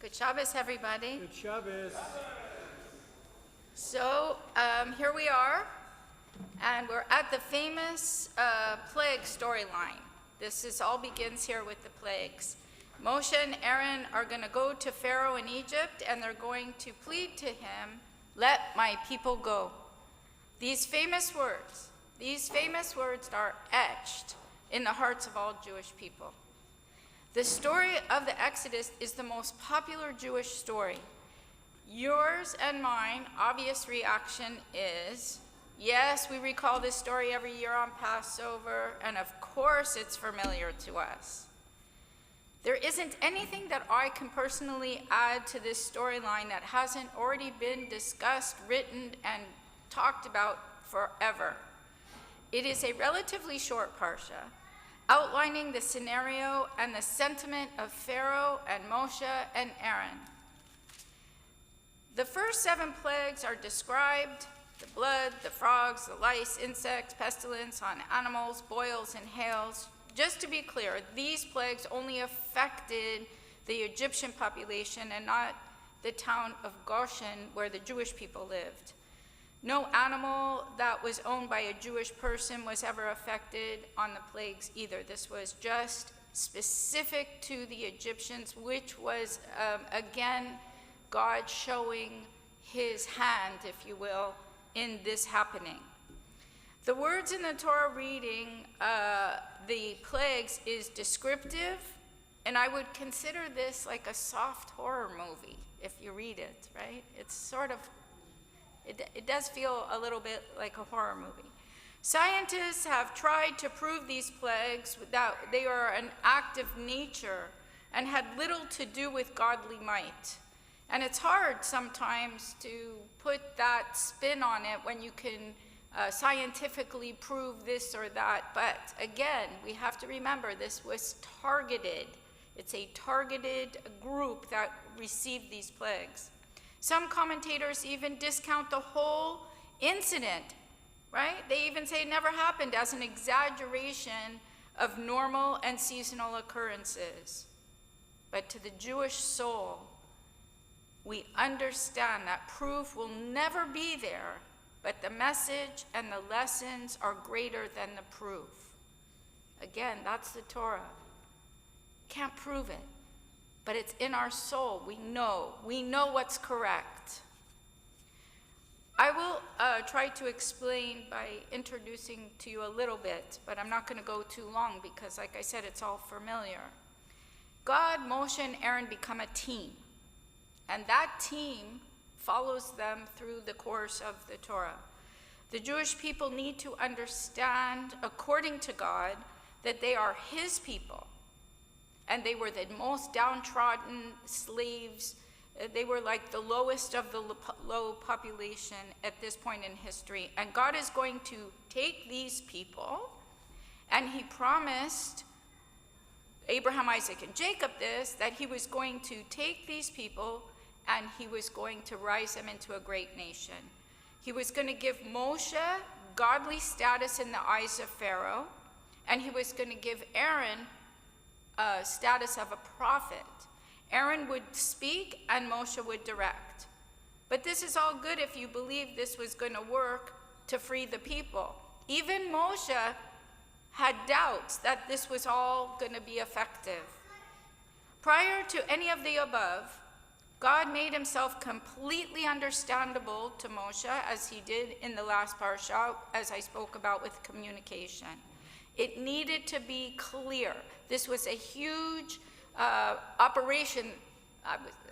Good Shabbos, everybody. Good Shabbos. So here we are, and we're at the famous plague storyline. This all begins here with the plagues. Moshe and Aaron are going to go to Pharaoh in Egypt, and they're going to plead to him, "Let my people go." These famous words are etched in the hearts of all Jewish people. The story of the Exodus is the most popular Jewish story. Yours and mine obvious reaction is, yes, we recall this story every year on Passover, and of course it's familiar to us. There isn't anything that I can personally add to this storyline that hasn't already been discussed, written, and talked about forever. It is a relatively short Parsha, outlining the scenario and the sentiment of Pharaoh and Moshe and Aaron. The first 7 plagues are described: the blood, the frogs, the lice, insects, pestilence on animals, boils, and hails. Just to be clear, these plagues only affected the Egyptian population and not the town of Goshen where the Jewish people lived. No animal that was owned by a Jewish person was ever affected on the plagues either. This was just specific to the Egyptians, which was, again, God showing his hand, if you will, in this happening. The words in the Torah reading, the plagues, is descriptive, and I would consider this like a soft horror movie if you read it, right? It's sort of, it does feel a little bit like a horror movie. Scientists have tried to prove these plagues that they are an act of nature and had little to do with godly might. And it's hard sometimes to put that spin on it when you can scientifically prove this or that. But again, we have to remember this was targeted. It's a targeted group that received these plagues. Some commentators even discount the whole incident, right? They even say it never happened as an exaggeration of normal and seasonal occurrences. But to the Jewish soul, we understand that proof will never be there, but the message and the lessons are greater than the proof. Again, that's the Torah. Can't prove it, but it's in our soul. We know what's correct. I will try to explain by introducing to you a little bit, but I'm not going to go too long because, like I said, it's all familiar. God, Moshe, and Aaron become a team, and that team follows them through the course of the Torah. The Jewish people need to understand, according to God, that they are his people, and they were the most downtrodden slaves. They were like the lowest of the low population at this point in history. And God is going to take these people, and he promised Abraham, Isaac, and Jacob this, that he was going to take these people and he was going to rise them into a great nation. He was going to give Moshe godly status in the eyes of Pharaoh, and he was going to give Aaron status of a prophet. Aaron would speak and Moshe would direct. But this is all good if you believe this was going to work to free the people. Even Moshe had doubts that this was all going to be effective. Prior to any of the above, God made himself completely understandable to Moshe, as he did in the last Parsha, as I spoke about with communication. It needed to be clear. This was a huge operation.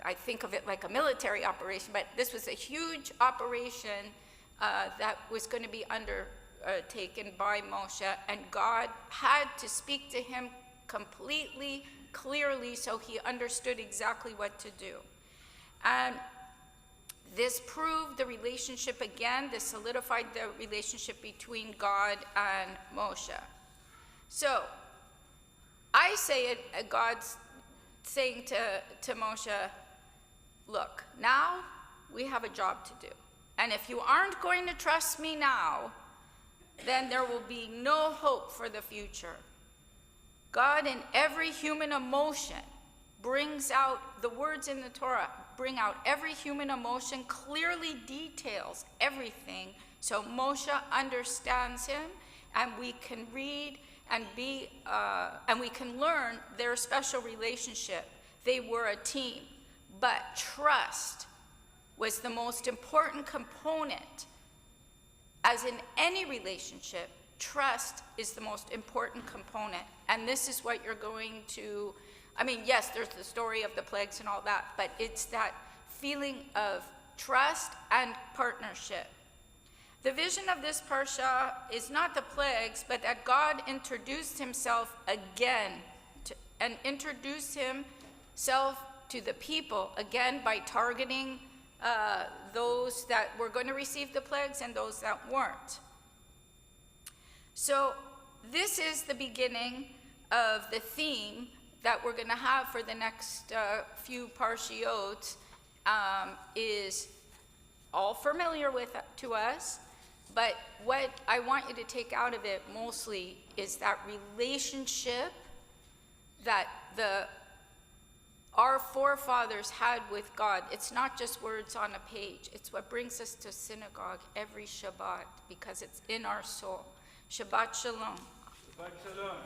I think of it like a military operation, but this was a huge operation that was going to be undertaken by Moshe, and God had to speak to him completely, clearly, so he understood exactly what to do. And this proved the relationship again. This solidified the relationship between God and Moshe. So I say it, God's saying to Moshe, look, now we have a job to do. And if you aren't going to trust me now, then there will be no hope for the future. God, in every human emotion, brings out the words in the Torah bring out every human emotion, clearly details everything, so Moshe understands him, and we can read and we can learn their special relationship. They were a team, but trust was the most important component. As in any relationship, trust is the most important component. And this is what you're going to, I mean, yes, there's the story of the plagues and all that, but it's that feeling of trust and partnership. The vision of this Parsha is not the plagues, but that God introduced himself again and introduced himself to the people again by targeting those that were going to receive the plagues and those that weren't. So this is the beginning of the theme that we're going to have for the next few Parshiot, is all familiar to us, but what I want you to take out of it mostly is that relationship that our forefathers had with God. It's not just words on a page. It's what brings us to synagogue every Shabbat, because it's in our soul. Shabbat Shalom. Shabbat Shalom.